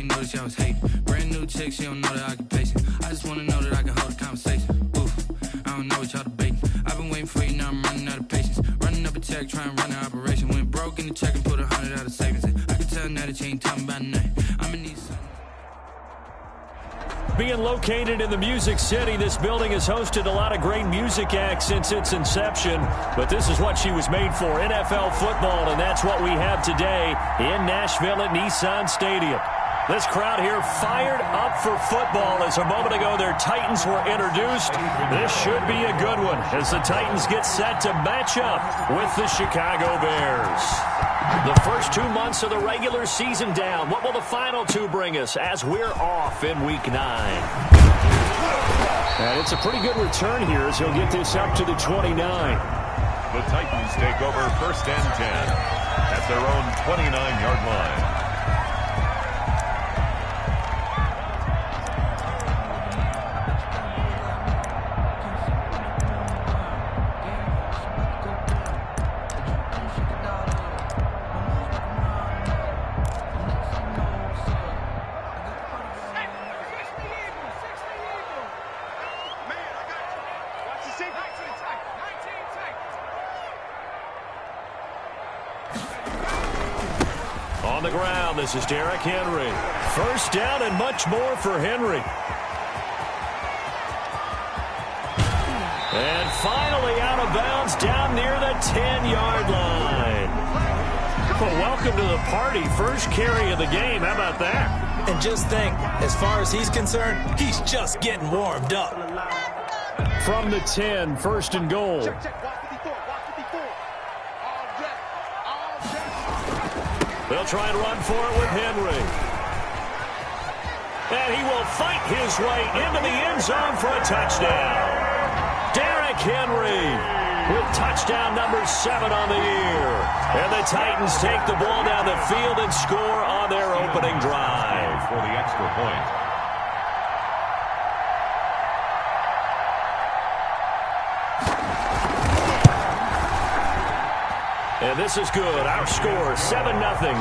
ain't noticed y'all was hating. Brand new chick, she don't know the occupation. I just wanna know that I can hold a conversation. Oof, I don't know what y'all debating. I've been waiting for you, now I'm running out of patience. Running up a check, trying to run an operation. Went broke in the check and put 100 out of savings in. I can tell now that you ain't talking about nothing. I'ma need something. Being located in the Music City, this building has hosted a lot of great music acts since its inception. But this is what she was made for, NFL football, and that's what we have today in Nashville at Nissan Stadium. This crowd here fired up for football as a moment ago their Titans were introduced. This should be a good one as the Titans get set to match up with the Chicago Bears. The first 2 months of the regular season down. What will the final two bring us as we're off in Week 9? And it's a pretty good return here as he'll get this up to the 29. The Titans take over 1st and 10 at their own 29-yard line. On the ground, this is Derrick Henry. First down and much more for Henry. And finally out of bounds down near the 10-yard line. Well, welcome to the party. First carry of the game. How about that? And just think, as far as he's concerned, he's just getting warmed up. From the 10, 1st and goal. They'll try and run for it with Henry. And he will fight his way into the end zone for a touchdown. Derrick Henry with touchdown number 7 on the year. And the Titans take the ball down the field and score on their opening drive. For the extra point. And this is good. Our score, 7-0,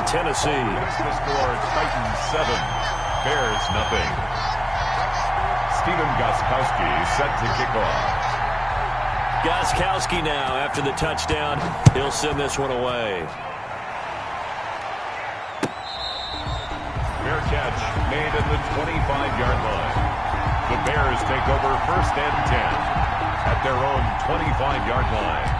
Tennessee. The score, Titans 7, Bears 0. Stephen Gostkowski set to kick off. Gostkowski now, after the touchdown, he'll send this one away. Fair catch made at the 25-yard line. The Bears take over 1st and 10 at their own 25-yard line.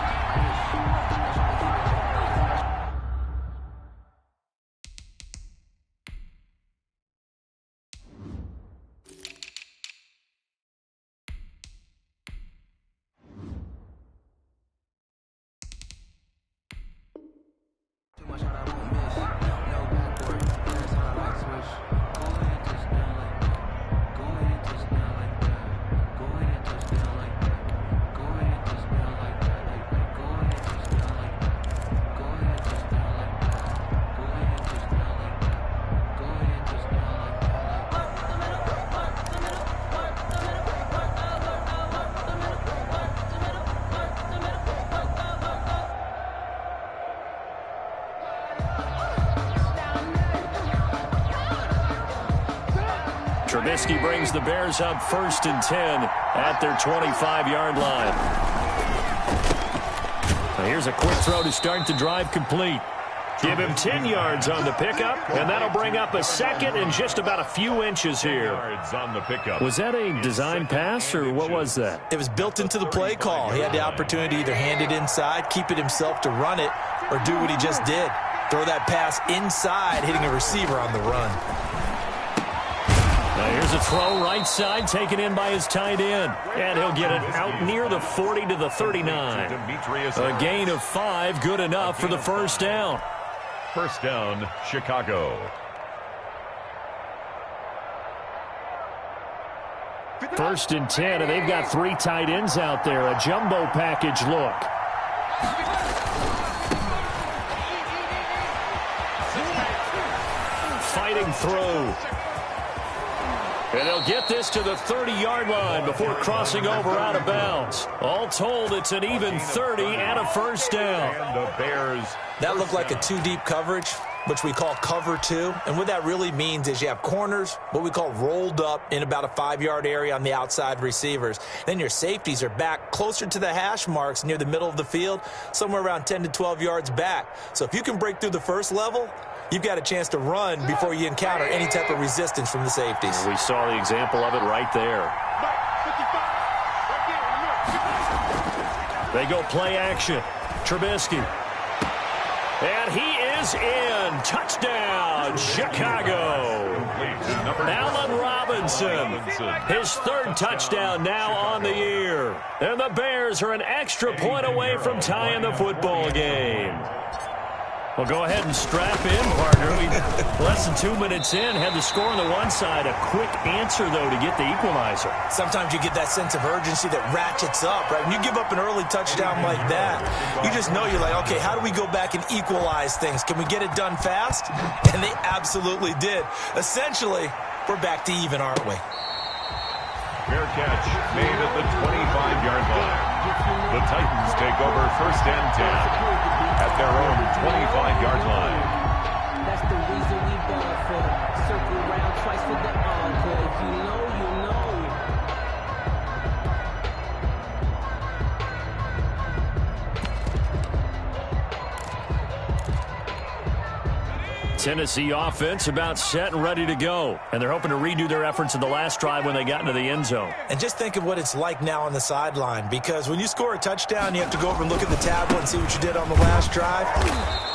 Trubisky brings the Bears up 1st and 10 at their 25-yard line. Now here's a quick throw to start the drive complete. Give him 10 yards on the pickup, and that'll bring up a second and just about a few inches here. On the pickup. Was that a design pass, or what was that? It was built into the play call. He had the opportunity to either hand it inside, keep it himself to run it, or do what he just did. Throw that pass inside, hitting a receiver on the run. Now here's a throw right side, taken in by his tight end. And he'll get it out near the 40 to the 39. A gain of 5, good enough for the first down. First down, Chicago. First and 10, and they've got 3 tight ends out there. A jumbo package look. Fighting through. And they'll get this to the 30-yard line before crossing over out of bounds. All told, it's an even 30 and a first down. And the Bears. That looked like a 2-deep coverage. which we call cover 2. And what that really means is you have corners, what we call rolled up in about a 5-yard area on the outside receivers. Then your safeties are back closer to the hash marks near the middle of the field, somewhere around 10 to 12 yards back. So if you can break through the first level, you've got a chance to run before you encounter any type of resistance from the safeties. We saw the example of it right there. They go play action. Trubisky. And he is in. Touchdown, Chicago. Allen Robinson, his 3rd touchdown now on the year. And the Bears are an extra point away from tying the football game. Well, go ahead and strap in, partner. We less than 2 minutes in, had the score on the one side. A quick answer, though, to get the equalizer. Sometimes you get that sense of urgency that ratchets up, right? When you give up an early touchdown like that, you just know you're like, okay, how do we go back and equalize things? Can we get it done fast? And they absolutely did. Essentially, we're back to even, aren't we? Fair catch made at the 25-yard line. The Titans take over 1st and 10 at their own 25-yard line. That's the reason we ball for. Circle around twice for the encore. If you know, you know. Tennessee offense about set and ready to go. And they're hoping to redo their efforts in the last drive when they got into the end zone. And just think of what it's like now on the sideline, because when you score a touchdown, you have to go over and look at the tablet and see what you did on the last drive.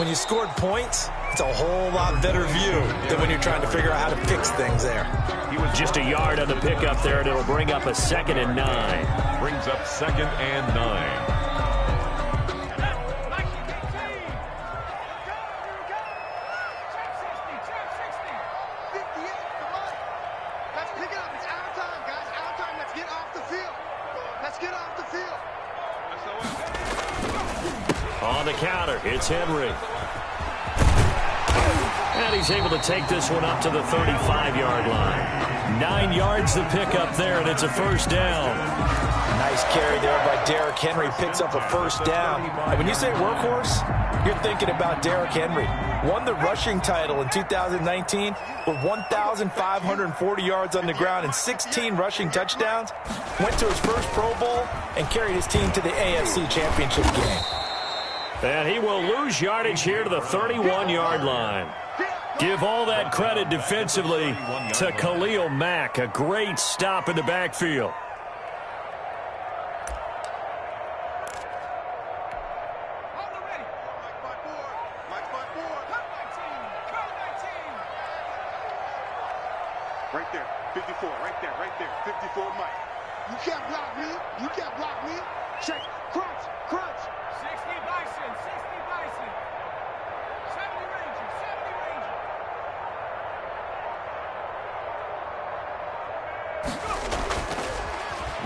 When you scored points, it's a whole lot better view than when you're trying to figure out how to fix things there. He was just a yard on the pickup there, and it'll bring up a 2nd and 9. Brings up 2nd and 9. On the counter, it's Henry. And he's able to take this one up to the 35-yard line. 9 yards the pickup there, and it's a 1st down. Nice carry there by Derrick Henry. Picks up a 1st down. And when you say workhorse, you're thinking about Derrick Henry. Won the rushing title in 2019 with 1,540 yards on the ground and 16 rushing touchdowns. Went to his first Pro Bowl and carried his team to the AFC Championship game. And he will lose yardage here to the 31-yard line. Give all that credit defensively to Khalil Mack. A great stop in the backfield. Right there, 54, right there, 54 Mike. You can't block me, you can't block me. Check, crunch, crunch. 60 Bison, 60 Bison. 70 Ranger, 70 Ranger.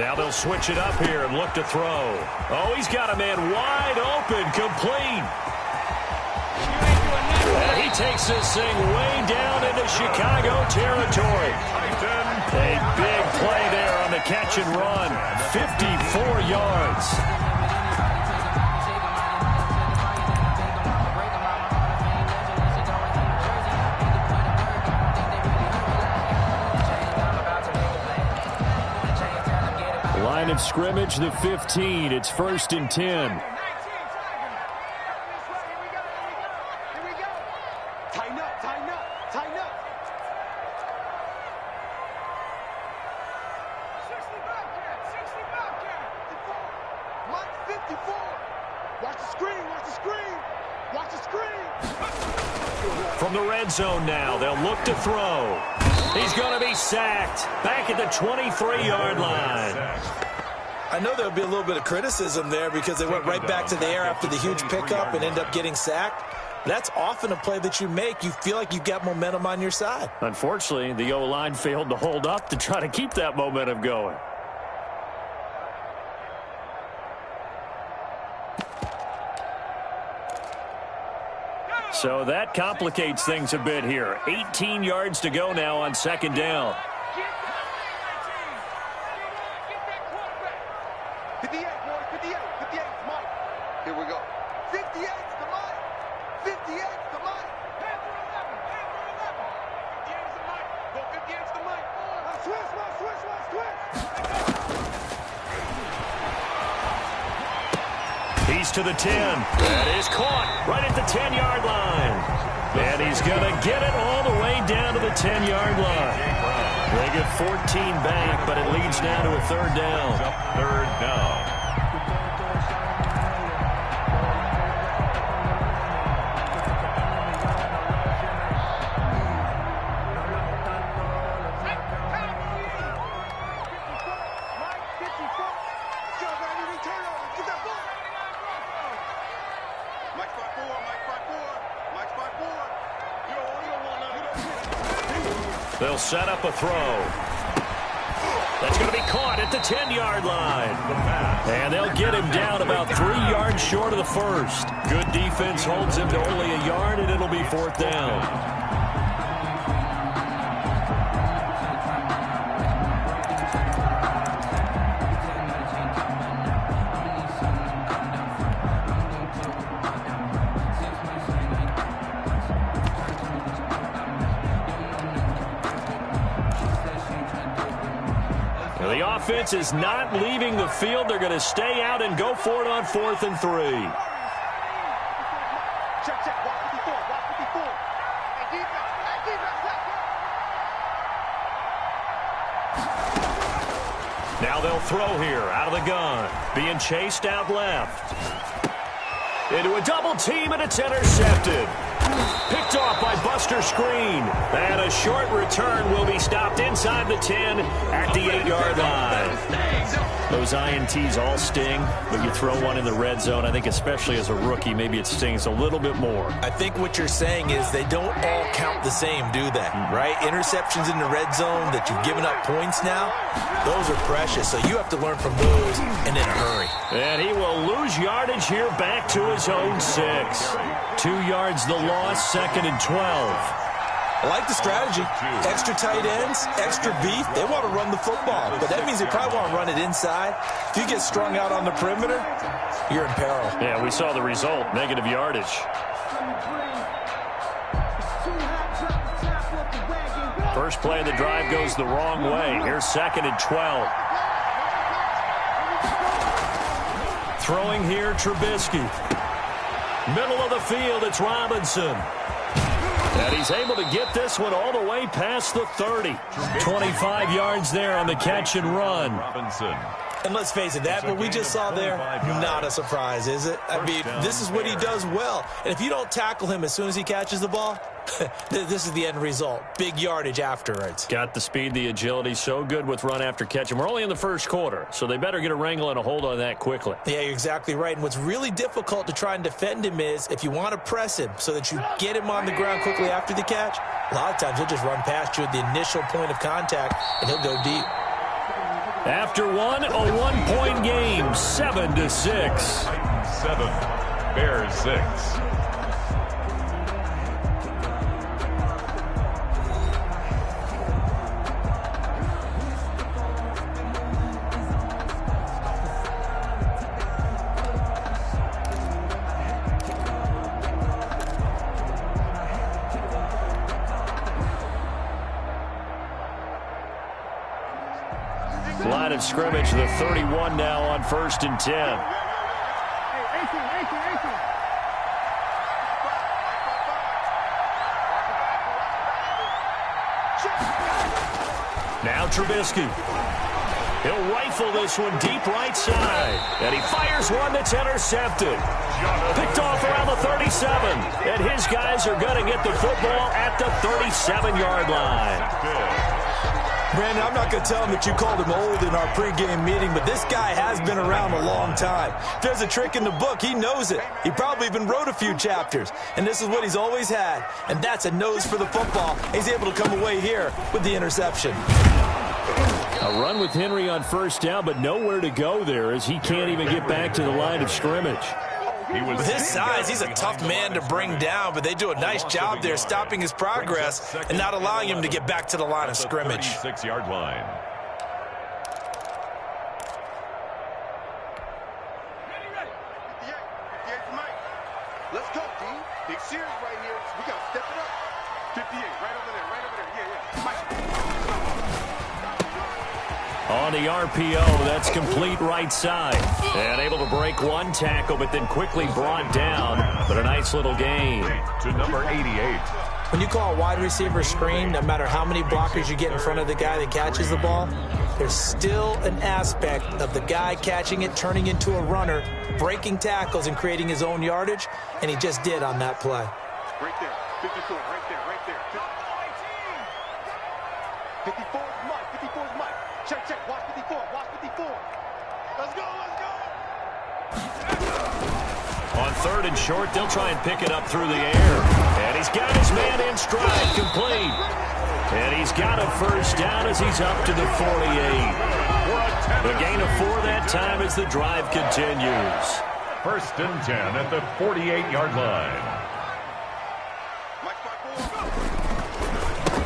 Now they'll switch it up here and look to throw. Oh, he's got a man wide open, complete. And he takes this thing way down into Chicago territory. A big play there on the catch and run. 54 yards. Line of scrimmage, the 15. It's 1st and 10. From the red zone now, they'll look to throw. He's going to be sacked back at the 23-yard line. I know there'll be a little bit of criticism there because they went right back to the air after the huge pickup and end up getting sacked. That's often a play that you make. You feel like you've got momentum on your side. Unfortunately, the O-line failed to hold up to try to keep that momentum going. So that complicates things a bit here. 18 yards to go now on 2nd down. 58, boys, 58, 58, Mike. Here we go. 58's the Mike. 58's the Mike. against the mic. He's to the 10. That is caught right at the 10-yard line. And he's going to get it all the way down to the 10-yard line. They get 14 back, but it leads now to a third down. Third down. They'll set up a throw. That's going to be caught at the 10-yard line. And they'll get him down about 3 yards short of the first. Good defense holds him to only a yard, and it'll be fourth down. The offense is not leaving the field. They're going to stay out and go for it on 4th and 3. Check. Walk 54. Hey, defense. Now they'll throw here out of the gun. Being chased out left. Into a double team, and it's intercepted. Picked off by Buster Screen. And a short return will be stopped inside the 10 at the 8-yard line. Those INTs all sting, but you throw one in the red zone, I think especially as a rookie, maybe it stings a little bit more. I think what you're saying is they don't all count the same, do they? Right? Interceptions in the red zone that you've given up points now, those are precious. So you have to learn from those and in a hurry. And he will lose yardage here back to his own 6. 2 yards the loss, 2nd and 12. I like the strategy. Extra tight ends, extra beef. They want to run the football, but that means they probably want to run it inside. If you get strung out on the perimeter, you're in peril. Yeah, we saw the result, negative yardage. First play of the drive goes the wrong way. Here's 2nd and 12. Throwing here, Trubisky. Middle of the field, it's Robinson. And he's able to get this one all the way past the 30. 25 yards there on the catch and run. Robinson. And let's face it, that what we just saw there, not a surprise, is it? I mean, this is what he does well. And if you don't tackle him as soon as he catches the ball, this is the end result. Big yardage afterwards. Got the speed, the agility, so good with run after catch. And we're only in the first quarter, so they better get a wrangle and a hold on that quickly. Yeah, you're exactly right. And what's really difficult to try and defend him is if you want to press him so that you get him on the ground quickly after the catch, a lot of times he'll just run past you at the initial point of contact, and he'll go deep. After one, a 1-point game, 7-6. 7, Bears 6. Line of scrimmage, the 31 now on 1st and 10. Now Trubisky. He'll rifle this one deep right side. And he fires one that's intercepted. Picked off around the 37. And his guys are going to get the football at the 37-yard line. Brandon, I'm not going to tell him that you called him old in our pregame meeting, but this guy has been around a long time. If there's a trick in the book, he knows it. He probably even wrote a few chapters, and this is what he's always had, and that's a nose for the football. He's able to come away here with the interception. A run with Henry on 1st down, but nowhere to go there as he can't even get back to the line of scrimmage. With his size, he's a tough man to bring down, but they do a nice job there stopping his progress and not allowing him to get back to the line of scrimmage. 36-yard line. Let's go, D. Big series right here. We got to step it up. 58, right over there, yeah. Mike. On the RPO, that's complete right side. And able to break one tackle, but then quickly brought down. But a nice little gain. To number 88. When you call a wide receiver screen, no matter how many blockers you get in front of the guy that catches the ball, there's still an aspect of the guy catching it, turning into a runner, breaking tackles and creating his own yardage, and he just did on that play. Right there, 54, right there, right there. 54 is Mike, 54 is Mike. Check, check, watch 54, watch 54. Let's go, let's go. On third and short, they'll try and pick it up through the air. And he's got his man in stride, complete. And he's got a first down as he's up to the 48. The gain of 4 that time as the drive continues. First and 10 at the 48-yard line.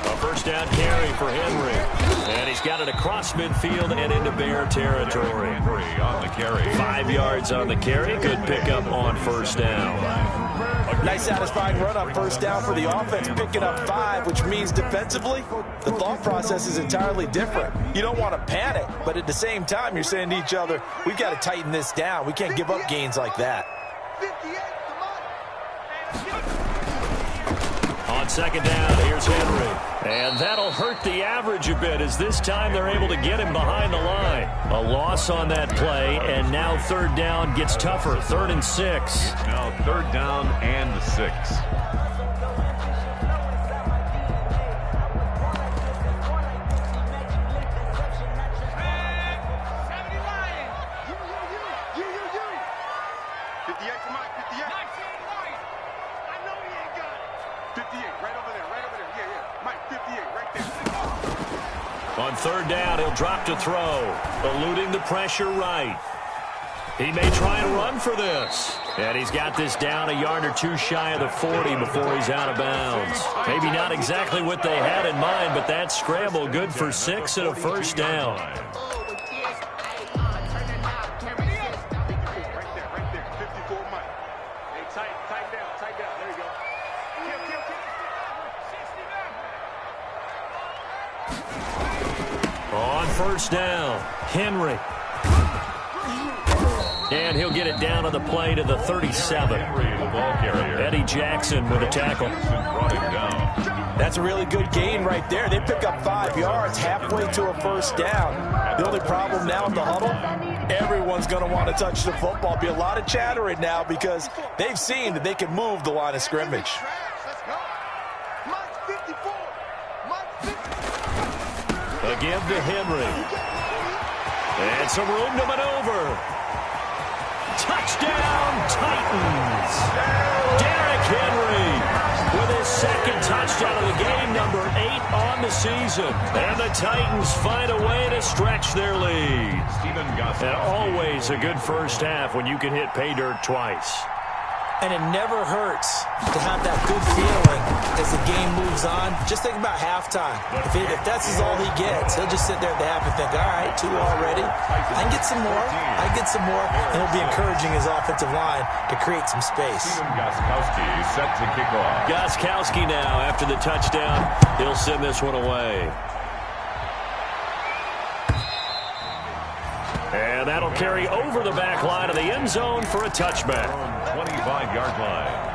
A first down carry for Henry. And he's got it across midfield and into Bear territory. Henry on the carry. 5 yards on the carry. Good pickup on first down. Nice satisfying run on first down for the offense, picking up 5, which means defensively, the thought process is entirely different. You don't want to panic, but at the same time, you're saying to each other, we've got to tighten this down. We can't give up gains like that. 58, On second down, here's Henry. And that'll hurt the average a bit as this time they're able to get him behind the line. A loss on that play, and now third down gets tougher. 3rd and 6. Now 3rd down and 6. On third down, he'll drop to throw, eluding the pressure right. He may try and run for this. And he's got this down a yard or 2 shy of the 40 before he's out of bounds. Maybe not exactly what they had in mind, but that scramble good for 6 and a first down. On first down, Henry. And he'll get it down on the play to the 37. Eddie Jackson with a tackle. That's a really good gain right there. They pick up 5 yards halfway to a first down. The only problem now with the huddle, everyone's going to want to touch the football. Be a lot of chattering now because they've seen that they can move the line of scrimmage. A give to Henry. And some room to maneuver. Touchdown, Titans. Derrick Henry with his second touchdown of the game, number 8 on the season. And the Titans find a way to stretch their lead. And always a good first half when you can hit pay dirt twice. And it never hurts to have that good feeling as the game moves on. Just think about halftime. If that's all he gets, he'll just sit there at the half and think, all right, 2 already. I can get some more. I get some more. And he'll be encouraging his offensive line to create some space. Gostkowski set to kick off. Gostkowski now, after the touchdown, he'll send this one away. And that'll carry over the back line of the end zone for a touchback. 25-yard line.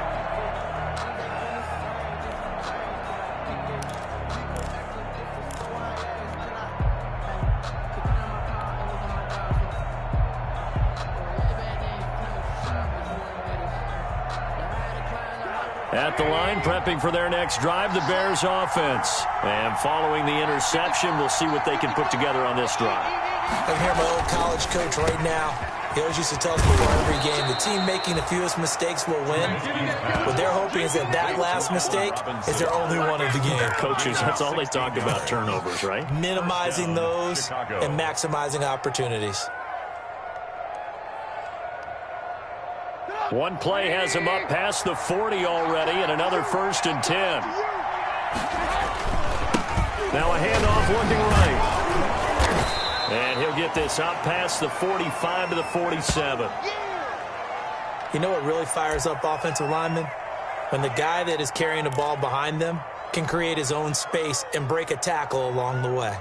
At the line, prepping for their next drive, the Bears offense. And following the interception, we'll see what they can put together on this drive. I can hear my old college coach right now. He always used to tell us before every game, the team making the fewest mistakes will win. What they're hoping is that last mistake is their only one of the game. Coaches, that's all they talk about, turnovers, right? Minimizing those and maximizing opportunities. One play has him up past the 40 already, and another 1st and 10. Now a handoff looking right. And he'll get this up past the 45 to the 47. You know what really fires up offensive linemen? When the guy that is carrying the ball behind them can create his own space and break a tackle along the way.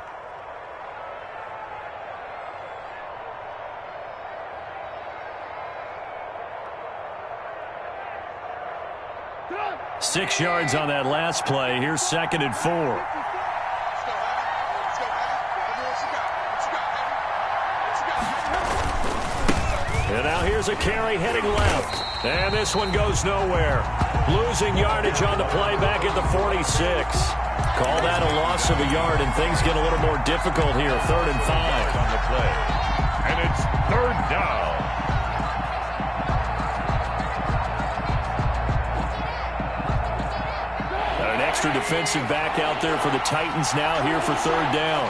6 yards on that last play. Here's 2nd and 4. And now here's a carry heading left. And this one goes nowhere. Losing yardage on the play back at the 46. Call that a loss of a yard, and things get a little more difficult here. 3rd and 5 on the play. And it's 3rd down. Got an extra defensive back out there for the Titans now here for 3rd down.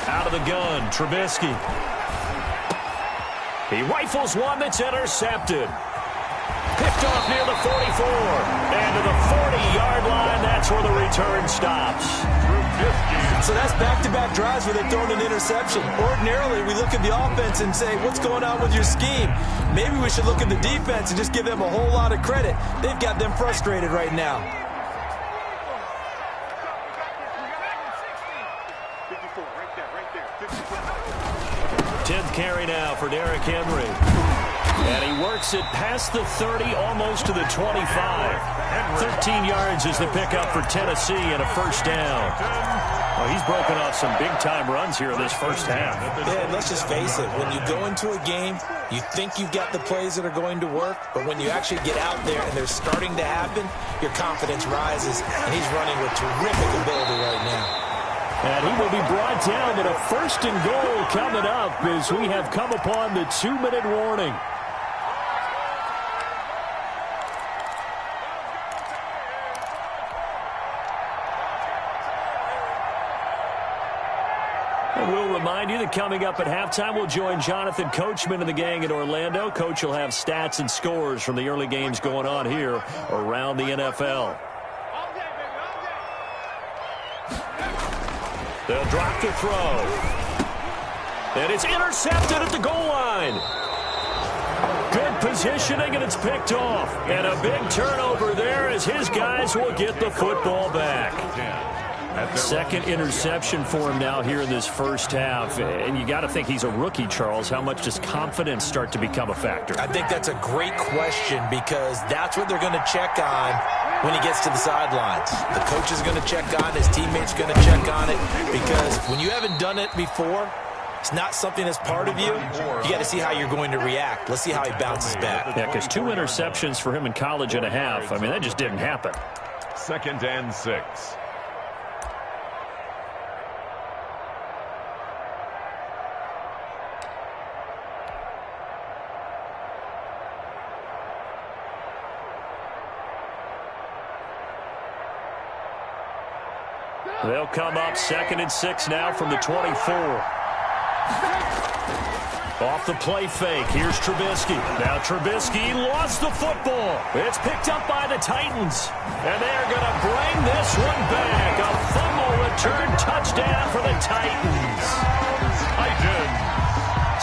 Out of the gun, Trubisky. He rifles one that's intercepted. Picked off near the 44. And to the 40-yard line, that's where the return stops. So that's back-to-back drives where they've thrown an interception. Ordinarily, we look at the offense and say, what's going on with your scheme? Maybe we should look at the defense and just give them a whole lot of credit. They've got them frustrated right now. 54, right there, 54. 10th carry now for Derrick Henry. And he works it past the 30, almost to the 25. 13 yards is the pickup for Tennessee and a 1st down. Well, he's broken off some big-time runs here in this first half. Yeah, and let's just face it. When you go into a game, you think you've got the plays that are going to work, but when you actually get out there and they're starting to happen, your confidence rises, and he's running with terrific ability right now. And he will be brought down, but a 1st and goal coming up as we have come upon the 2-minute warning. And we'll remind you that coming up at halftime, we'll join Jonathan Coachman and the gang in Orlando. Coach will have stats and scores from the early games going on here around the NFL. They'll drop the throw. And it's intercepted at the goal line. Good positioning, and it's picked off. And a big turnover there as his guys will get the football back. 2nd interception for him now here in this first half. And you got to think he's a rookie, Charles. How much does confidence start to become a factor? I think that's a great question because that's what they're going to check on when he gets to the sidelines. The coach is going to check on it. His teammates are going to check on it because when you haven't done it before, it's not something that's part of you. You got to see how you're going to react. Let's see how he bounces back. Yeah, because 2 interceptions for him in college and a half. I mean, that just didn't happen. 2nd and 6. They'll come up 2nd and 6 now from the 24. Off the play fake. Here's Trubisky. Now Trubisky lost the football. It's picked up by the Titans. And they're going to bring this one back. A fumble return touchdown for the Titans.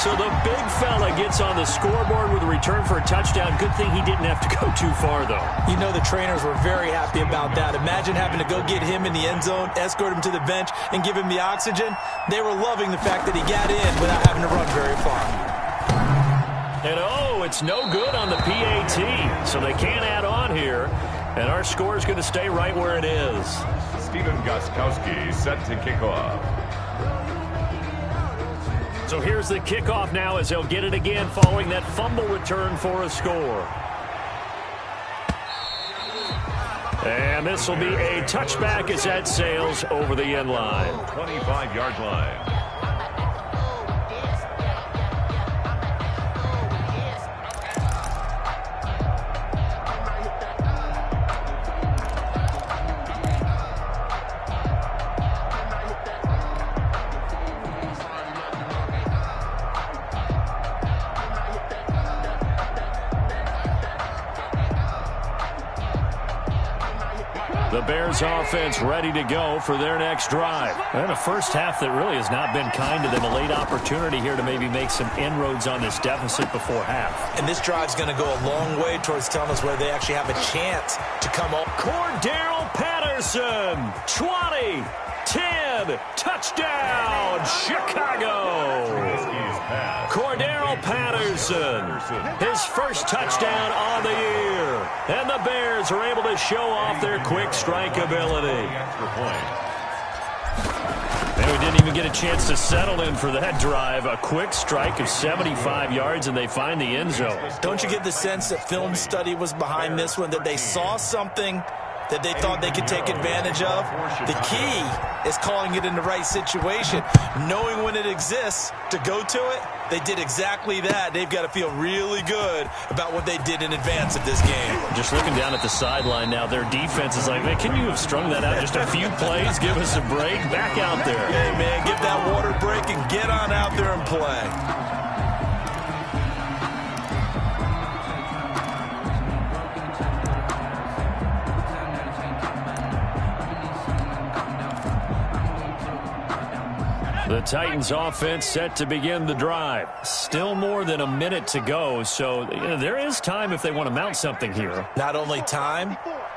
So the big fella gets on the scoreboard with a return for a touchdown. Good thing he didn't have to go too far, though. You know the trainers were very happy about that. Imagine having to go get him in the end zone, escort him to the bench, and give him the oxygen. They were loving the fact that he got in without having to run very far. And, oh, it's no good on the PAT, so they can't add on here. And our score is going to stay right where it is. Steven Gostkowski set to kick off. So here's the kickoff now as they'll get it again following that fumble return for a score. And this will be a touchback as that sails over the end line. 25-yard line. The Bears offense ready to go for their next drive. And a first half that really has not been kind to them. A late opportunity here to maybe make some inroads on this deficit before half. And this drive's going to go a long way towards telling us whether they actually have a chance to come up. Cordero Patterson Patterson, 20, 10, touchdown, Chicago. Cordero Patterson, his first touchdown on the year. And the Bears are able to show off their quick strike ability. And we didn't even get a chance to settle in for that drive. A quick strike of 75 yards, and they find the end zone. Don't you get the sense that film study was behind this one, that they saw something that they thought they could take advantage of? The key is calling it in the right situation, knowing when it exists to go to it. They did exactly that. They've got to feel really good about what they did in advance of this game. Just looking down at the sideline now, their defense is like, man, can you have strung that out just a few plays? Give us a break. Back out there. Hey, man, get that water break and get on out there and play. The Titans offense set to begin the drive. Still more than a minute to go, so there is time if they want to mount something here. Not only time,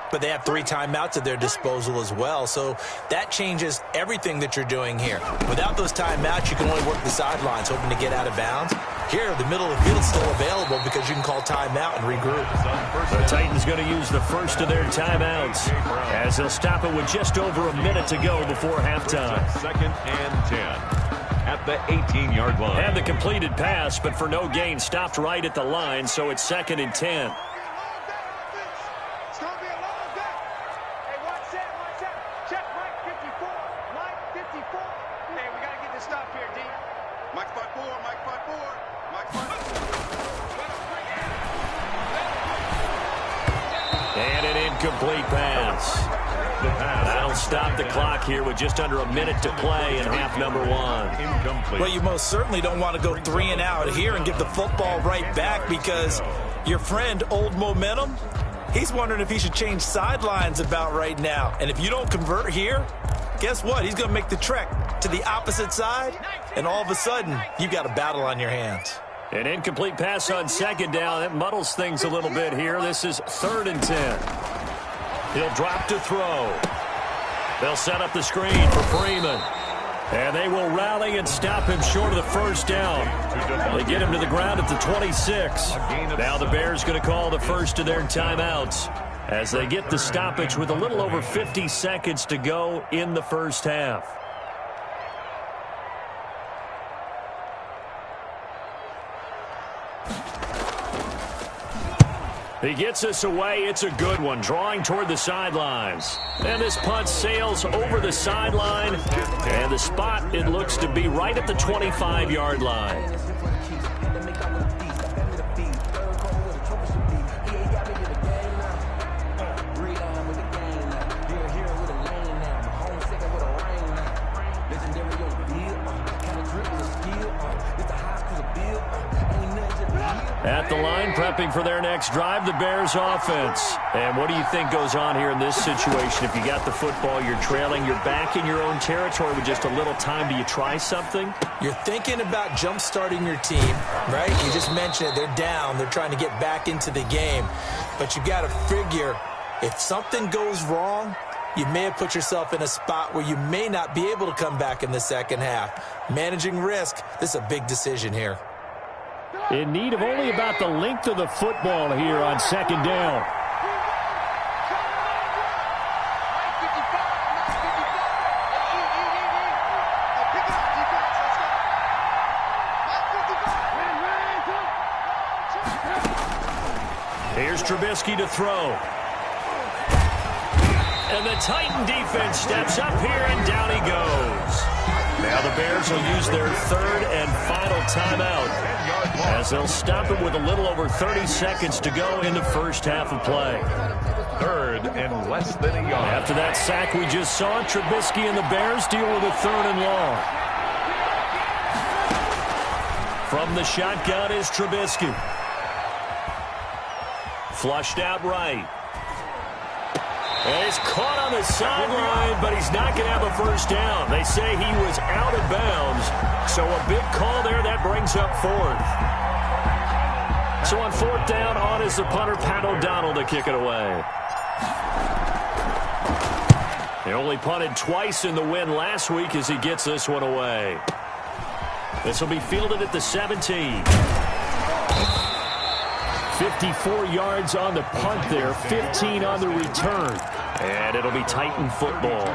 but they have 3 timeouts at their disposal as well, so that changes everything that you're doing here. Without those timeouts, you can only work the sidelines, hoping to get out of bounds. Here, the middle of the field is still available because you can call timeout and regroup. The Titans going to use the first of their timeouts as they'll stop it with just over a minute to go before halftime. 2nd and 10 at the 18-yard line. And the completed pass, but for no gain, stopped right at the line, so it's 2nd and 10. It's going to be a long day. Hey, watch that. Check Mike 54. Mike 54. Hey, we got to get this stop here, D. Mike 54. Mike 54. Mike 54. And an incomplete pass. That'll stop the clock here with just under a minute to play in half number 1. Incomplete. Well, you most certainly don't want to go 3 and out here and give the football right back because your friend, Old Momentum, he's wondering if he should change sidelines about right now. And if you don't convert here, guess what? He's going to make the trek to the opposite side, and all of a sudden, you got a battle on your hands. An incomplete pass on 2nd down. That muddles things a little bit here. This is 3rd and 10. He'll drop to throw. They'll set up the screen for Freeman. And they will rally and stop him short of the first down. They get him to the ground at the 26. Now the Bears going to call the first of their timeouts as they get the stoppage with a little over 50 seconds to go in the first half. He gets us away. It's a good one, drawing toward the sidelines. And this punt sails over the sideline. And the spot, it looks to be right at the 25-yard line. At the line, prepping for their next drive, the Bears offense. And what do you think goes on here in this situation? If you got the football, you're trailing, you're back in your own territory with just a little time. Do you try something? You're thinking about jump-starting your team, right? You just mentioned it. They're down. They're trying to get back into the game. But you got to figure, if something goes wrong, you may have put yourself in a spot where you may not be able to come back in the second half. Managing risk, this is a big decision here. In need of only about the length of the football here on 2nd down. Here's Trubisky to throw. And the Titan defense steps up here, and down he goes. Now the Bears will use their 3rd and final timeout as they'll stop it with a little over 30 seconds to go in the first half of play. 3rd and less than a yard. After that sack we just saw, Trubisky and the Bears deal with a 3rd and long. From the shotgun is Trubisky. Flushed out right. And he's caught on the sideline, but he's not going to have a first down. They say he was out of bounds, so a big call there. That brings up 4th. So on 4th down, on is the punter, Pat O'Donnell, to kick it away. He only punted twice in the win last week as he gets this one away. This will be fielded at the 17. 54 yards on the punt there, 15 on the return. And it'll be Titan football.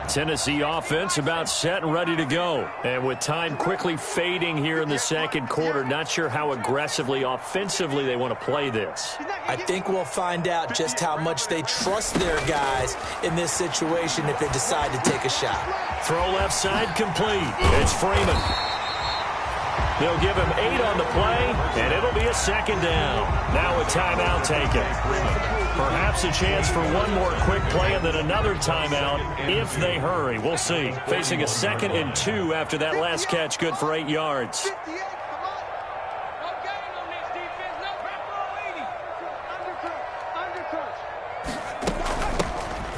Tennessee offense about set and ready to go. And with time quickly fading here in the second quarter, not sure how aggressively offensively they want to play this. I think we'll find out just how much they trust their guys in this situation if they decide to take a shot. Throw left side complete. It's Freeman. They'll give him 8 on the play, and it'll be a second down. Now a timeout taken. Perhaps a chance for one more quick play and then another timeout if they hurry. We'll see. Facing a 2nd and 2 after that last catch, good for 8 yards.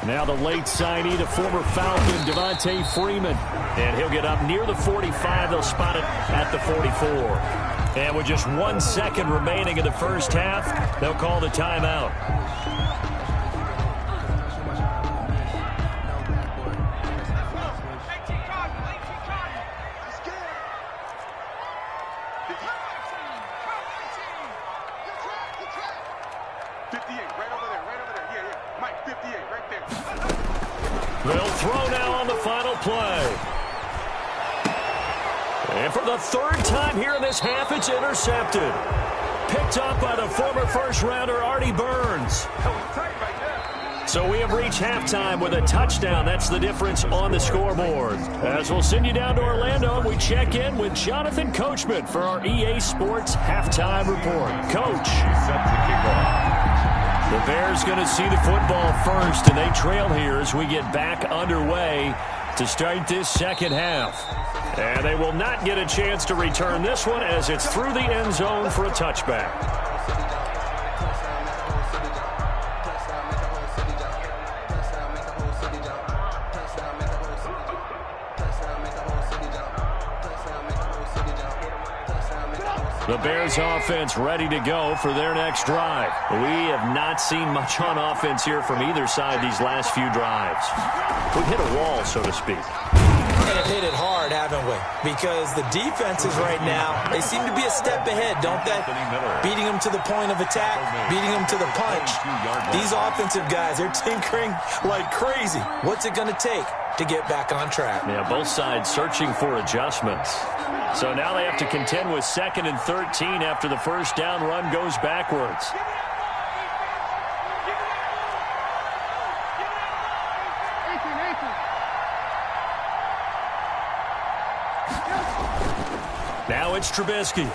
Now the late signee, the former Falcon, Devontae Freeman. And he'll get up near the 45. They'll spot it at the 44. And with just 1 second remaining in the first half, they'll call the timeout. They'll throw now on the final play. And for the 3rd time here in this half, it's intercepted. Picked up by the former first-rounder Artie Burns. So we have reached halftime with a touchdown. That's the difference on the scoreboard. As we'll send you down to Orlando, we check in with Jonathan Coachman for our EA Sports Halftime Report. Coach. The Bears going to see the football first, and they trail here as we get back underway to start this second half. And they will not get a chance to return this one as it's through the end zone for a touchback. The Bears offense ready to go for their next drive. We have not seen much on offense here from either side these last few drives. We've hit a wall, so to speak. And have hit it hard, haven't we? Because the defenses right now, they seem to be a step ahead, don't they? Beating them to the point of attack, beating them to the punch. These offensive guys, they're tinkering like crazy. What's it going to take to get back on track? Yeah, both sides searching for adjustments. So now they have to contend with 2nd and 13 after the first down run goes backwards. Now it's Trubisky.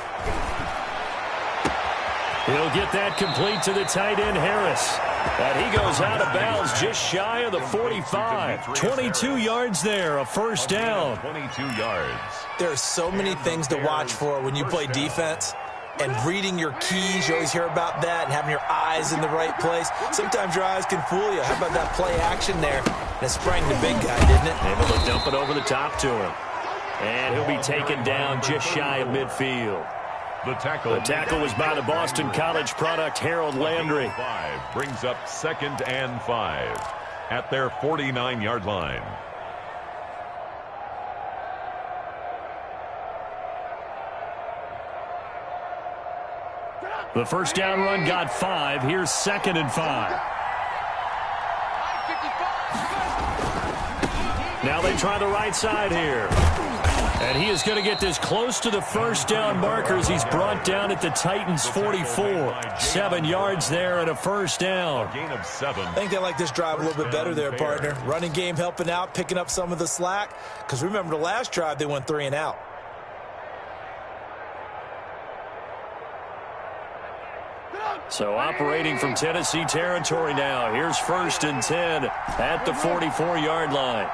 He'll get that complete to the tight end, Harris. And he goes out of bounds just shy of the 45. 22 yards there, a first down. 22 yards. There are so many things to watch for when you play defense. And reading your keys, you always hear about that, and having your eyes in the right place. Sometimes your eyes can fool you. How about that play action there? That sprang the big guy, didn't it? Able to dump it over the top to him. And he'll be taken down just shy of midfield. The tackle was by the Boston College product, Harold Landry. Brings up 2nd and 5 at their 49-yard line. The first down run got 5. Here's 2nd and 5. Now they try the right side here. And he is going to get this close to the first down markers. He's brought down at the Titans' 44. 7 yards there and a first down. A gain of 7. I think they like this drive a little bit better there, partner. Running game helping out, picking up some of the slack. Because remember, the last drive, they went 3 and out. So operating from Tennessee territory now. Here's 1st and 10 at the 44-yard line.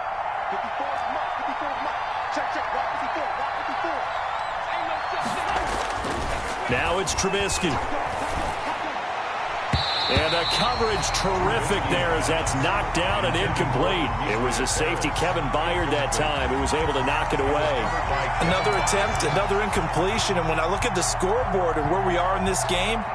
54 is Mike. 54 is Mike. Check, check. Rock 54. Rock 54. Now it's Trubisky. And the coverage terrific there as that's knocked down and incomplete. It was a safety, Kevin Byard, that time, who was able to knock it away. Another attempt, another incompletion. And when I look at the scoreboard and where we are in this game,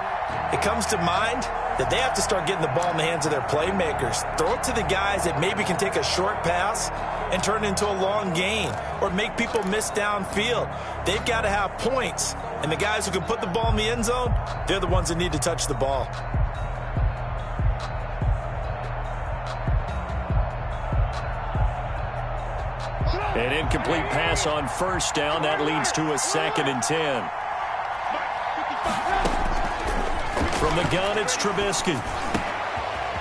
it comes to mind that they have to start getting the ball in the hands of their playmakers. Throw it to the guys that maybe can take a short pass and turn it into a long gain or make people miss downfield. They've got to have points. And the guys who can put the ball in the end zone, they're the ones that need to touch the ball. An incomplete pass on first down. That leads to a 2nd and 10. From the gun, it's Trubisky.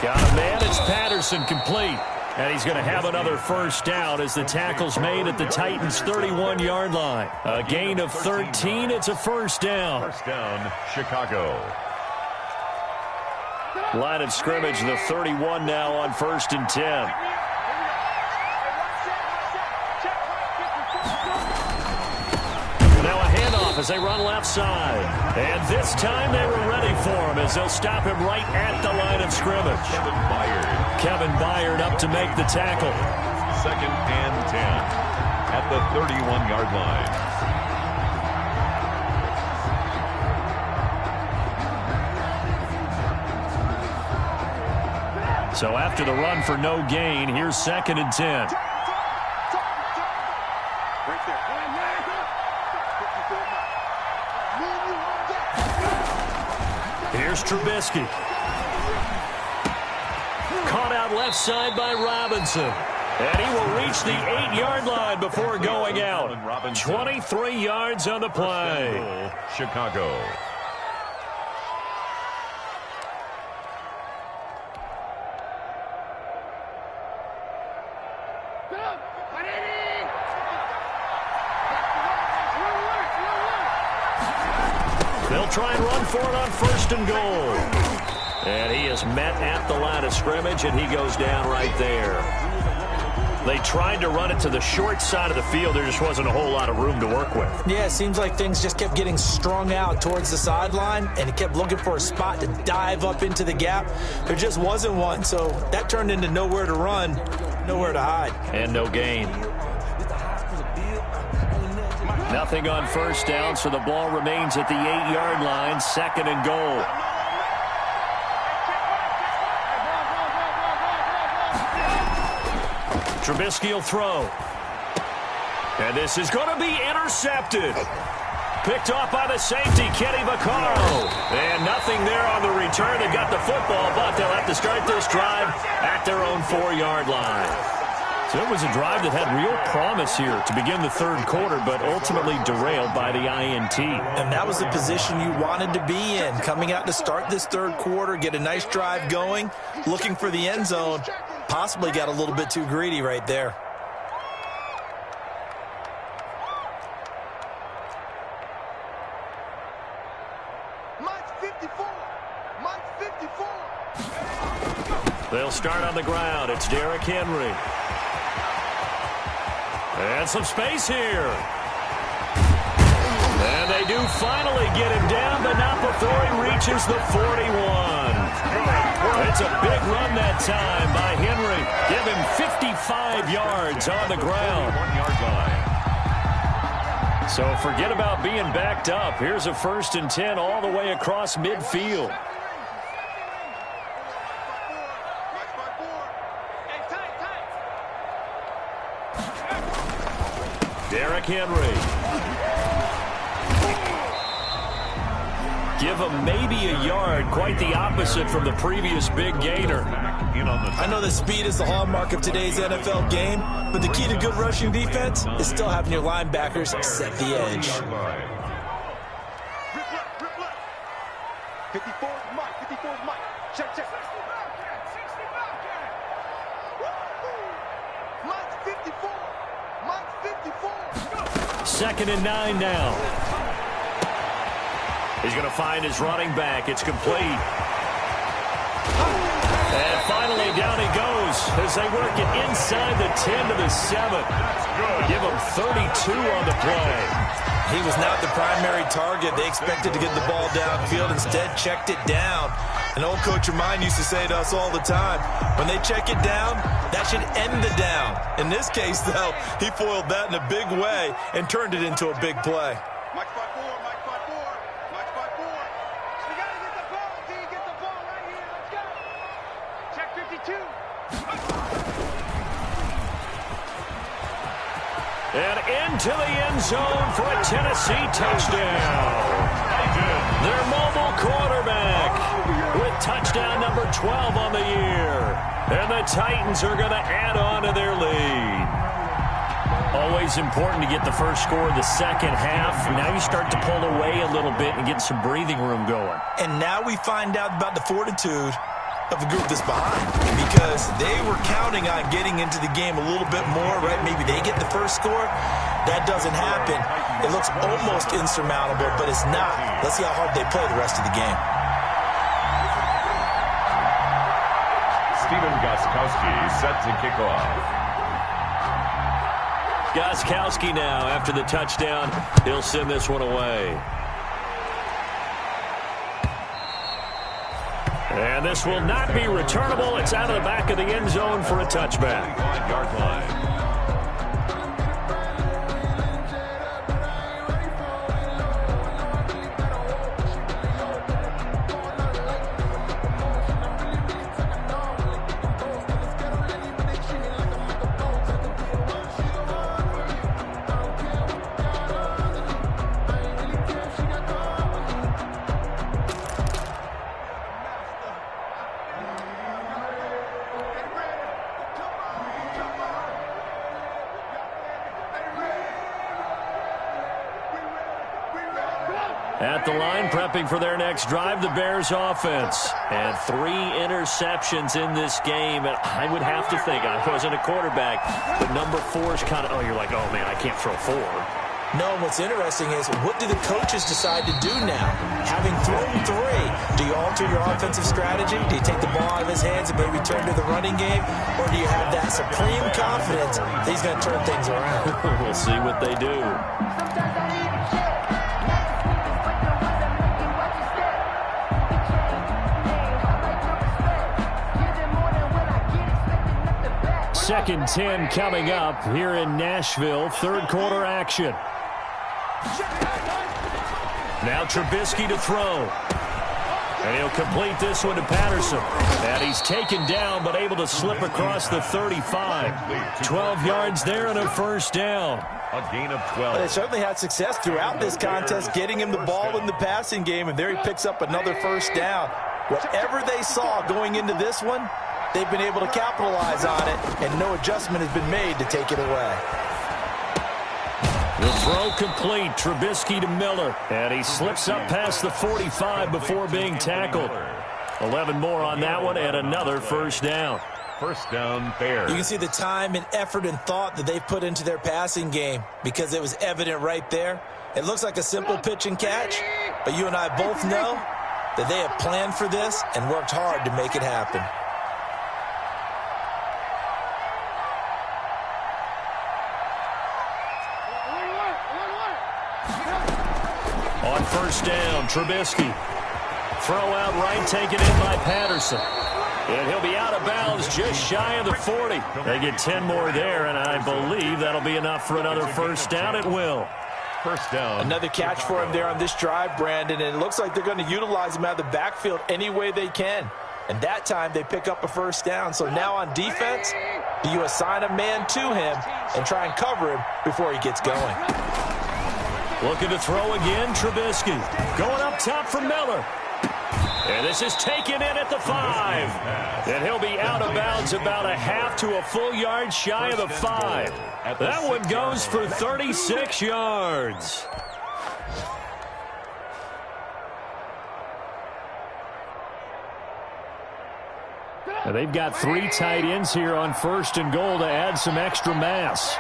Got a man. It's Patterson, complete. And he's going to have another first down as the tackle's made at the Titans' 31-yard line. A gain of 13. It's a first down. First down, Chicago. Line of scrimmage, the 31 now on 1st and 10. Now a handoff as they run left side. And this time they were ready for him as they'll stop him right at the line of scrimmage. Kevin Byard up to make the tackle. 2nd and 10 at the 31-yard line. So after the run for no gain, here's 2nd and 10. Here's Trubisky. Caught out left side by Robinson. And he will reach the 8-yard line before going out. 23 yards on the play. Chicago. They'll try and run for it on 1st and goal. And he is met at the line of scrimmage, and he goes down right there. They tried to run it to the short side of the field. There just wasn't a whole lot of room to work with. Yeah, it seems like things just kept getting strung out towards the sideline, and he kept looking for a spot to dive up into the gap. There just wasn't one, so that turned into nowhere to run, nowhere to hide. And no gain. Nothing on first down, so the ball remains at the 8-yard line, 2nd and goal. Trubisky will throw. And this is going to be intercepted. Picked off by the safety, Kenny Vaccaro. And nothing there on the return. They got the football, but they'll have to start this drive at their own 4-yard line. So it was a drive that had real promise here to begin the 3rd quarter, but ultimately derailed by the INT. And that was the position you wanted to be in, coming out to start this 3rd quarter, get a nice drive going, looking for the end zone. Possibly got a little bit too greedy right there. Mike 54. Mike 54. They'll start on the ground. It's Derrick Henry. And some space here. And they do finally get him down, but not before he reaches the 41. It's a big run that time by Henry. Give him 55 yards on the ground. 1-yard line. So forget about being backed up. Here's a 1st and 10 all the way across midfield. Derrick Henry. Give him maybe a yard, quite the opposite from the previous big gainer. I know that speed is the hallmark of today's NFL game, but the key to good rushing defense is still having your linebackers set the edge. 54 is Mike. 54 is Mike. Check, check. Mike 54. Mike 54. 2nd and 9 now. He's going to find his running back. It's complete. And finally down he goes. goes as they work it inside the 10 to the 7. Give him 32 on the play. He was not the primary target. They expected to get the ball downfield. Instead, checked it down. An old coach of mine used to say to us all the time, when they check it down, that should end the down. In this case, though, he foiled that in a big way and turned it into a big play. Mike spot 4, Mike spot 4, Mike spot 4. We got to get the ball, D. Get the ball right here. Let's go. Check 52. And into the end zone for a Tennessee touchdown. Their mobile quarterback with touchdown number 12 on the year. And the Titans are going to add on to their lead. Always important to get the first score of the second half. Now you start to pull away a little bit and get some breathing room going. And now we find out about the fortitude of the group that's behind, because they were counting on getting into the game a little bit more, right? Maybe they get the first score. That doesn't happen. It looks almost insurmountable, but it's not. Let's see how hard they play the rest of the game. Stephen Gostkowski set to kick off. Gostkowski now, after the touchdown, he'll send this one away. And this will not be returnable. It's out of the back of the end zone for a touchback. 5-yard line. At the line, prepping for their next drive, the Bears offense. And 3 interceptions in this game. And I would have to think, I wasn't a quarterback, but number 4 is kind of, oh, you're like, oh, man, I can't throw 4. No, what's interesting is, what do the coaches decide to do now? Having thrown 3, do you alter your offensive strategy? Do you take the ball out of his hands and maybe turn to the running game? Or do you have that supreme confidence that he's going to turn things around? We'll see what they do. Second 10 coming up here in Nashville. Third quarter action. Now Trubisky to throw. And he'll complete this one to Patterson. And he's taken down but able to slip across the 35. 12 yards there and a first down. A gain of 12. Well, they certainly had success throughout this contest getting him the ball in the passing game, and there he picks up another first down. Whatever they saw going into this one, they've been able to capitalize on it, and no adjustment has been made to take it away. The throw complete. Trubisky to Miller. And he slips up past the 45 before being tackled. 11 more on that one, and another first down. First down, Bears. You can see the time and effort and thought that they've put into their passing game, because it was evident right there. It looks like a simple pitch and catch, but you and I both know that they have planned for this and worked hard to make it happen. On first down, Trubisky. Throw out right, taken in by Patterson. And he'll be out of bounds just shy of the 40. They get 10 more there, and I believe that'll be enough for another first down. It will. First down. Another catch for him there on this drive, Brandon, and it looks like they're going to utilize him out of the backfield any way they can. And that time they pick up a first down. So now on defense, do you assign a man to him and try and cover him before he gets going? Looking to throw again, Trubisky. Going up top for Miller. And this is taken in at the 5. And he'll be out of bounds about a half to a full yard shy of the 5. That one goes for 36 yards. And they've got 3 tight ends here on first and goal to add some extra mass.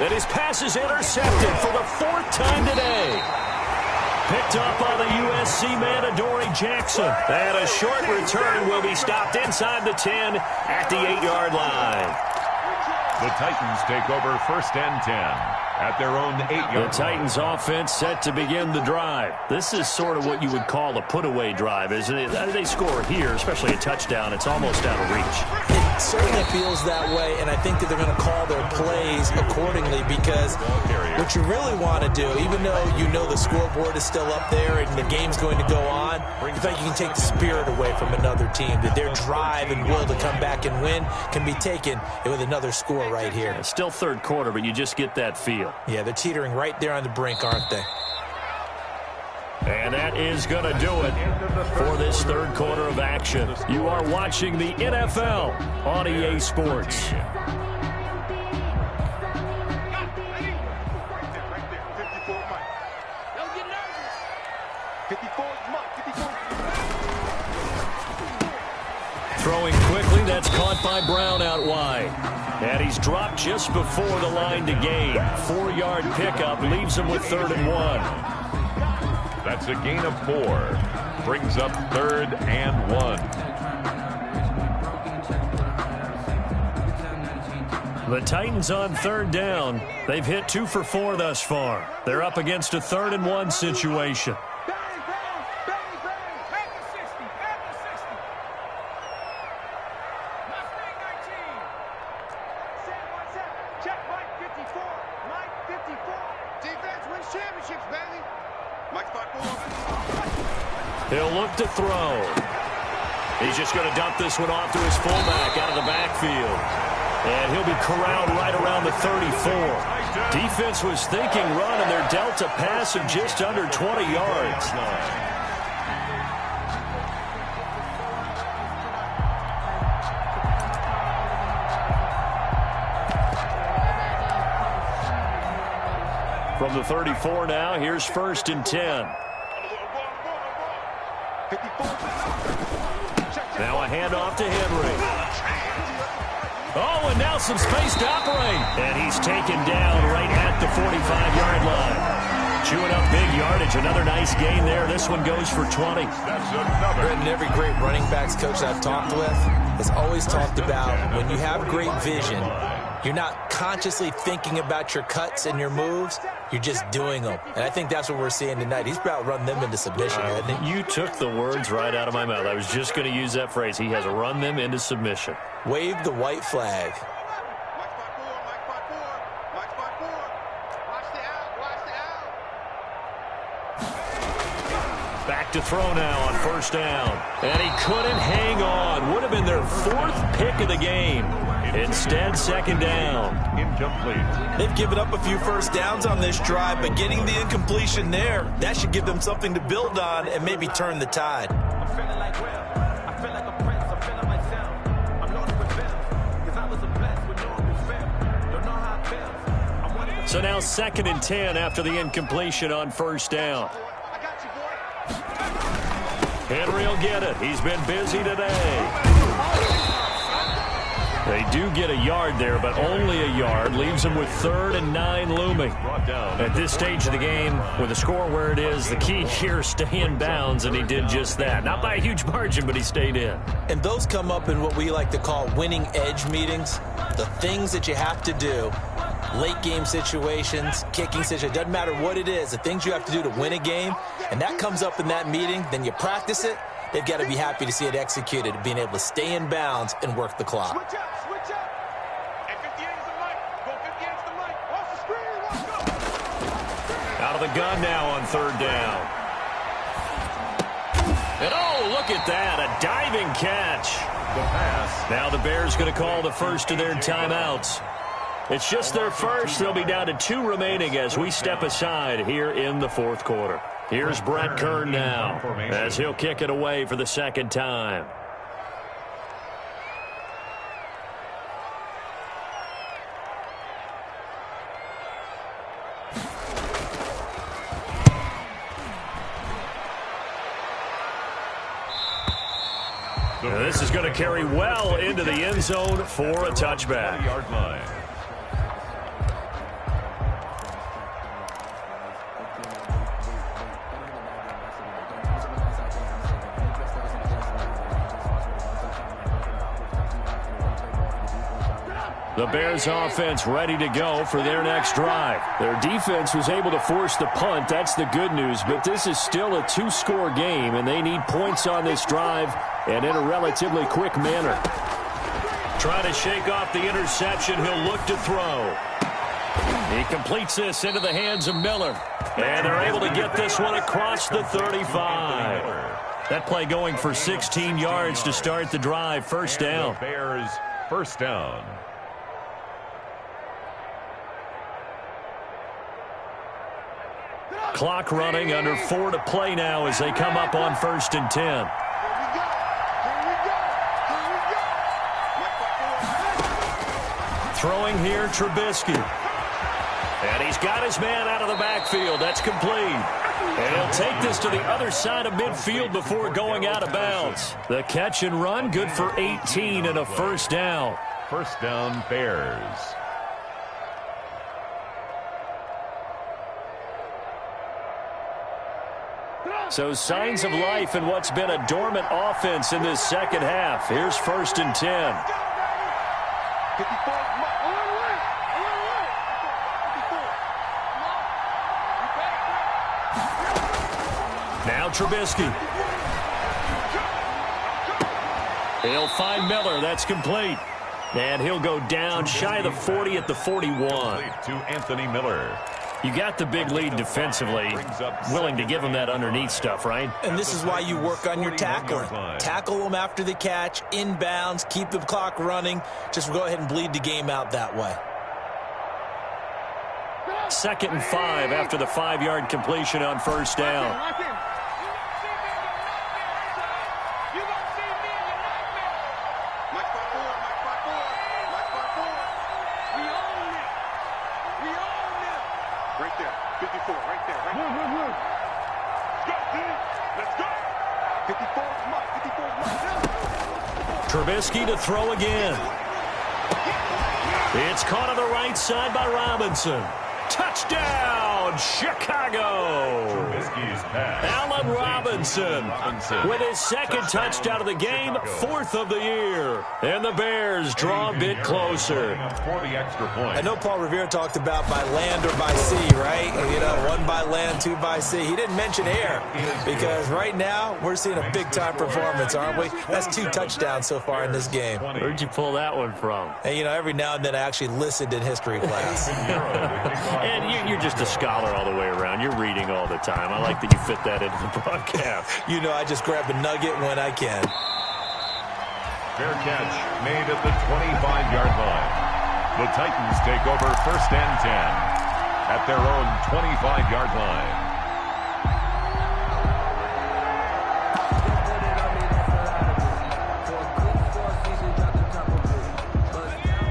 And his pass is intercepted for the 4th time today. picked up by the USC man, Adoree Jackson. And a short return will be stopped inside the 10 at the 8-yard line. The Titans take over 1st and 10 at their own 8-yard line. The Titans offense set to begin the drive. This is sort of what you would call a put-away drive, isn't it? They score here, especially a touchdown. It's almost out of reach. It certainly feels that way, and I think that they're going to call their plays accordingly, because what you really want to do, even though you know the scoreboard is still up there and the game's going to go on, you think you can take the spirit away from another team, that their drive and will to come back and win can be taken with another score right here. It's still third quarter, but you just get that feel. Yeah, they're teetering right there on the brink, aren't they? And that is going to do it for this third quarter of action. You are watching the NFL on EA Sports. Throwing quickly, that's caught by Brown out wide. And he's dropped just before the line to gain. 4-yard pickup leaves him with 3rd and 1. That's a gain of 4. Brings up 3rd and 1. The Titans on 3rd down. They've hit 2 for 4 thus far. They're up against a 3rd and 1 situation. He'll look to throw. He's just going to dump this one off to his fullback out of the backfield. And he'll be corralled right around the 34. Defense was thinking run, and they're dealt a pass of just under 20 yards. From the 34 now, here's 1st and 10. Now a handoff to Henry. Oh, and now some space to operate. And he's taken down right at the 45-yard line. Chewing up big yardage. Another nice gain there. This one goes for 20. And every great running backs coach I've talked with has always talked about when you have great vision, you're not consciously thinking about your cuts and your moves. You're just doing them. And I think that's what we're seeing tonight. He's about run them into submission, hasn't he? You took the words right out of my mouth. I was just going to use that phrase. He has run them into submission. Wave the white flag. Back to throw now on 1st down. And he couldn't hang on. Would have been their 4th pick of the game. Instead, 2nd down. Incomplete. They've given up a few first downs on this drive, but getting the incompletion there, that should give them something to build on and maybe turn the tide. I'm feeling like Will. I feel like a prince. I'm feeling myself. I'm lost with Bill. Because I was a blessed with no fail. Don't know how it feels. So now 2nd and 10 after the incompletion on 1st down. Henry will get it. He's been busy today. They do get a yard there, but only a yard. Leaves them with 3rd and 9 looming. At this stage of the game, with the score where it is, the key here is stay in bounds, and he did just that. Not by a huge margin, but he stayed in. And those come up in what we like to call winning edge meetings. The things that you have to do, late game situations, kicking situations, doesn't matter what it is, the things you have to do to win a game, and that comes up in that meeting, then you practice it. They've got to be happy to see it executed, being able to stay in bounds and work the clock. Switch up. And 58 is the mic. Go 58 is the mic. Off the screen. Let's go. Out of the gun now on 3rd down. And oh, look at that, a diving catch. The pass. Now the Bears going to call the first of their timeouts. It's just their first. They'll be down to 2 remaining as we step aside here in the 4th quarter. Here's Brett Kern now as he'll kick it away for the 2nd time. This is going to carry well into the end zone for a touchback. Yard line. The Bears offense ready to go for their next drive. Their defense was able to force the punt. That's the good news. But this is still a two-score game, and they need points on this drive and in a relatively quick manner. Trying to shake off the interception. He'll look to throw. He completes this into the hands of Miller. And they're able to get this one across the 35. That play going for 16 yards to start the drive. First down. Bears first down. Clock running, under 4 to play now as they come up on 1st and 10. Throwing here, Trubisky. And he's got his man out of the backfield. That's complete. And he'll take this to the other side of midfield before going out of bounds. The catch and run, good for 18 and a first down. First down, Bears. So signs of life in what's been a dormant offense in this second half. Here's 1st and 10. Now Trubisky. He'll find Miller. That's complete. And he'll go down shy of the 40 at the 41. To Anthony Miller. You got the big lead defensively. Willing to give him that underneath stuff, right? And this is why you work on your tackling. Tackle them after the catch, inbounds, keep the clock running. Just go ahead and bleed the game out that way. 2nd and 5 after the 5-yard completion on first down. Right there, 54, right there, right there. Let's go. 54 is Mike, 54 is Mike. Trubisky to throw again. It's caught on the right side by Robinson. Touchdown, Chicago! Trubisky's pass. Allen Robinson with his 2nd touchdown of the game, 4th of the year. And the Bears draw a bit closer. For the extra point. I know Paul Revere talked about by land or by sea, right? You know, 1 by land, 2 by sea. He didn't mention air because right now we're seeing a big-time performance, aren't we? That's 2 touchdowns so far in this game. Where'd you pull that one from? And, you know, every now and then I actually listened in history class. And you're just a scholar all the way around. You're reading all the time. I like that you fit that into the broadcast. You know, I just grab a nugget when I can. Fair catch made at the 25-yard line. The Titans take over 1st and 10 at their own 25-yard line.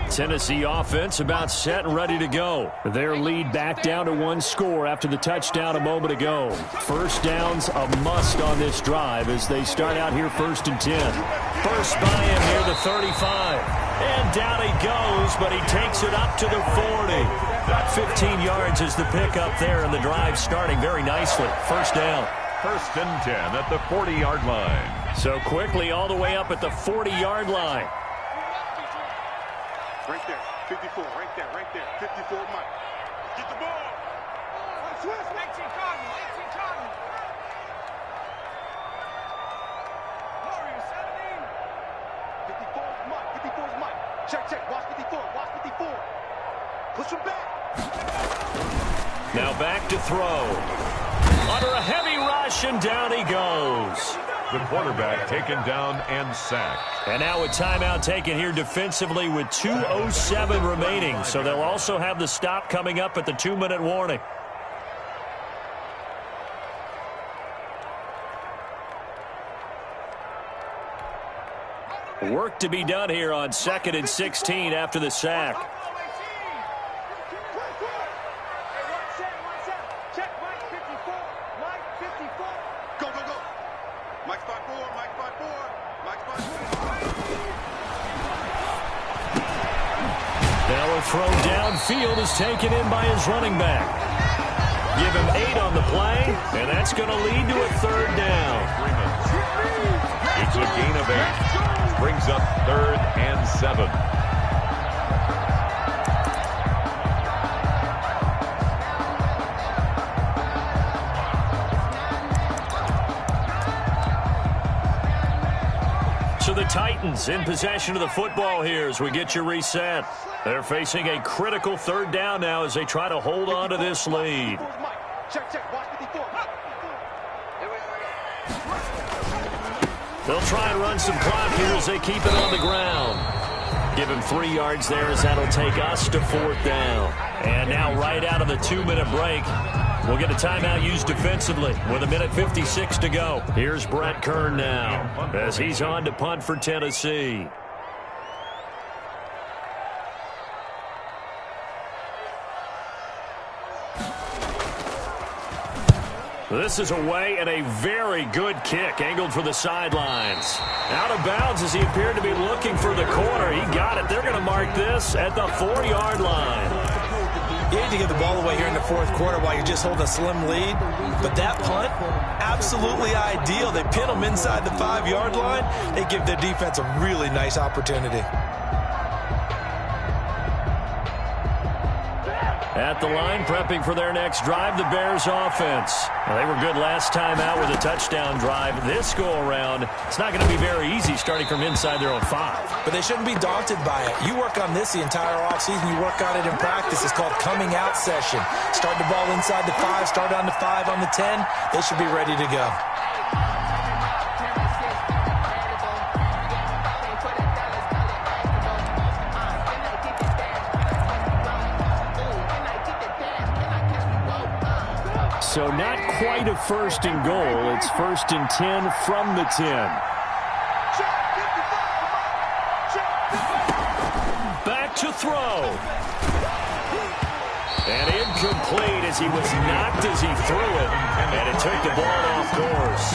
Tennessee offense about set and ready to go. Their lead back down to 1 score after the touchdown a moment ago. First down's a must on this drive as they start out here 1st and 10. First by him near the 35. And down he goes, but he takes it up to the 40. 15 yards is the pickup there, and the drive starting very nicely. First down. 1st and 10 at the 40-yard line. So quickly all the way up at the 40-yard line. Right there, 54, right there, 54 Mike. Get the ball. Swiss, 18 Cardinal, 18 Cardinal. Warriors, 17. 54 is Mike, 54 is Mike. Check, watch 54, watch 54. Push him back. Now back to throw. Under a heavy rush, and down he goes. The quarterback taken down and sacked. And now a timeout taken here defensively with 2:07 remaining. So they'll also have the stop coming up at the 2-minute warning. Work to be done here on 2nd and 16 after the sack. Check, Mike 54, Mike 54. Go. Mike 54, Mike 54, Mike 54. Now a throw downfield is taken in by his running back. Give him 8 on the play, and that's going to lead to a 3rd down. It's a gain of 8. Brings up 3rd and 7. Titans in possession of the football here as we get you reset. They're facing a critical third down now as they try to hold on to this lead. They'll try and run some clock here as they keep it on the ground. Give him 3 yards there as that'll take us to 4th down. And now right out of the 2-minute break, we'll get a timeout used defensively with 1:56 to go. Here's Brett Kern now as he's on to punt for Tennessee. This is away and a very good kick angled for the sidelines. Out of bounds as he appeared to be looking for the corner. He got it. They're going to mark this at the 4-yard line. You need to give the ball away here in the 4th quarter while you're just holding a slim lead. But that punt, absolutely ideal. They pin them inside the 5-yard line. They give their defense a really nice opportunity. At the line, prepping for their next drive, the Bears offense. Well, they were good last time out with a touchdown drive. This go-around, it's not going to be very easy starting from inside their own 5. But they shouldn't be daunted by it. You work on this the entire offseason. You work on it in practice. It's called coming out session. Start the ball inside the 5, start on the 5, on the 10. They should be ready to go. So not quite a 1st and goal. It's 1st and 10 from the 10. Back to throw. And incomplete as he was knocked as he threw it. And it took the ball off course.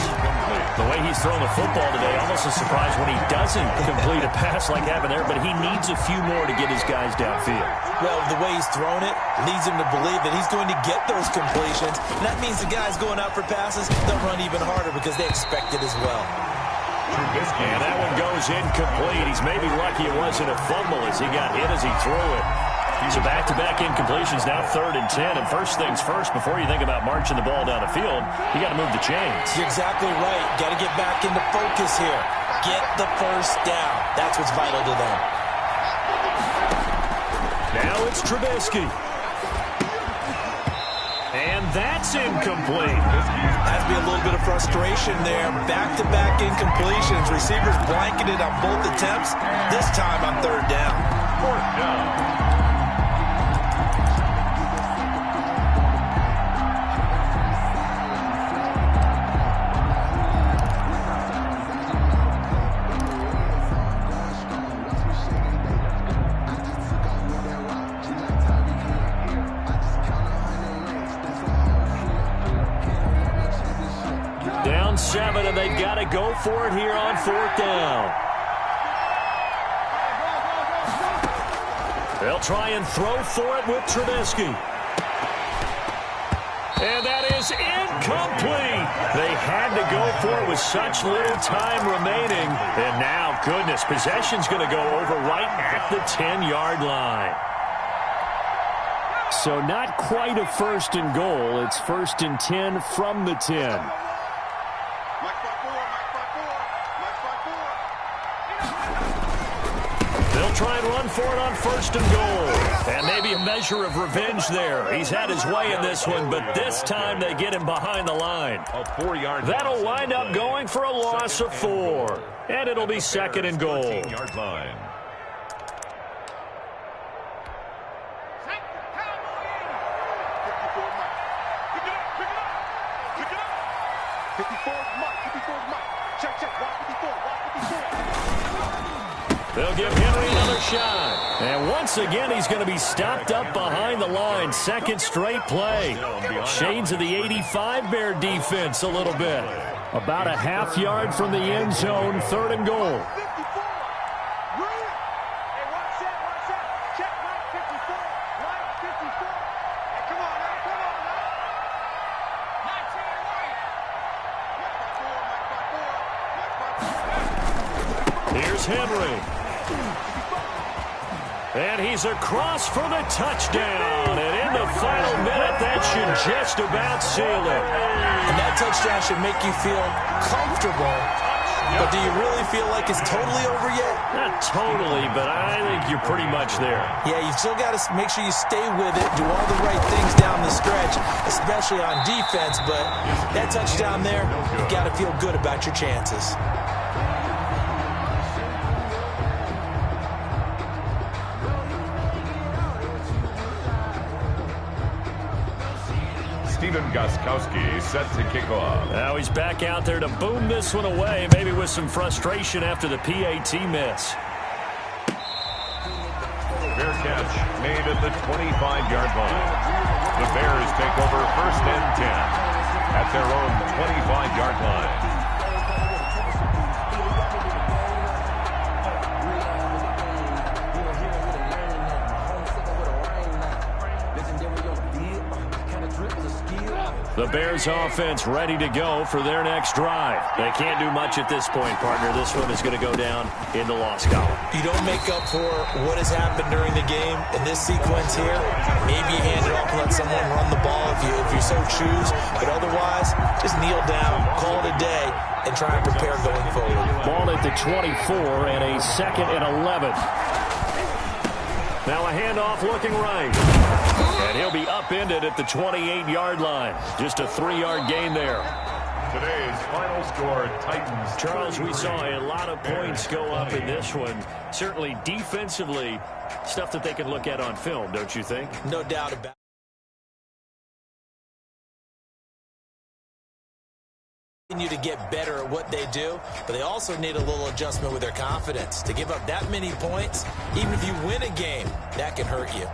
The way he's thrown the football today, almost a surprise when he doesn't complete a pass like happened there, but he needs a few more to get his guys downfield. Well, the way he's thrown it leads him to believe that he's going to get those completions. And that means the guys going out for passes, they'll run even harder because they expect it as well. And that one goes incomplete. He's maybe lucky it wasn't a fumble as he got hit as he threw it. So back-to-back incompletions, now 3rd and 10. And first things first, before you think about marching the ball down the field, you got to move the chains. You're exactly right. Got to get back into focus here. Get the first down. That's what's vital to them. Now it's Trubisky. And that's incomplete. Has to be a little bit of frustration there. Back-to-back incompletions. Receivers blanketed on both attempts. This time on 3rd down. 4th down. Down 7, and they've got to go for it here on 4th down. They'll try and throw for it with Trubisky. And that is incomplete. They had to go for it with such little time remaining. And now, goodness, possession's going to go over right at the 10-yard line. So not quite a 1st and goal. It's 1st and 10 from the 10. They'll try and run for it on 1st and goal. And maybe a measure of revenge there. He's had his way in this one, but this time they get him behind the line. That'll wind up going for a loss of 4. And it'll be 2nd and goal. 13-yard line. They'll give Henry another shot. And once again, he's going to be stopped up behind the line. 2nd straight play. Shades of the 85 Bear defense a little bit. About a half yard from the end zone, 3rd and goal. Here's Henry. And he's across for the touchdown. And in the final minute, that should just about seal it. And that touchdown should make you feel comfortable But do you really feel like it's totally over yet? Not totally, but I think you're pretty much there. Yeah, you've still got to make sure you stay with it, do all the right things down the stretch, especially on defense. But that touchdown there, you've got to feel good about your chances. Steven Gostkowski set to kick off. Now he's back out there to boom this one away, maybe with some frustration after the PAT miss. Fair catch made at the 25-yard line. The Bears take over 1st and 10 at their own 25-yard line. The Bears offense ready to go for their next drive. They can't do much at this point, partner. This one is going to go down in the loss column. You don't make up for what has happened during the game in this sequence here. Maybe you hand it off and let someone run the ball if you so choose. But otherwise, just kneel down, call it a day, and try and prepare going forward. Ball at the 24 and a 2nd and 11. Now a handoff looking right. And he'll be upended at the 28-yard line. Just a 3-yard gain there. Today's final score, Titans. Charles, we saw a lot of points go up in this one. Certainly defensively, stuff that they can look at on film, don't you think? No doubt about it. Continue to get better at what they do, but they also need a little adjustment with their confidence. To give up that many points, even if you win a game, that can hurt you.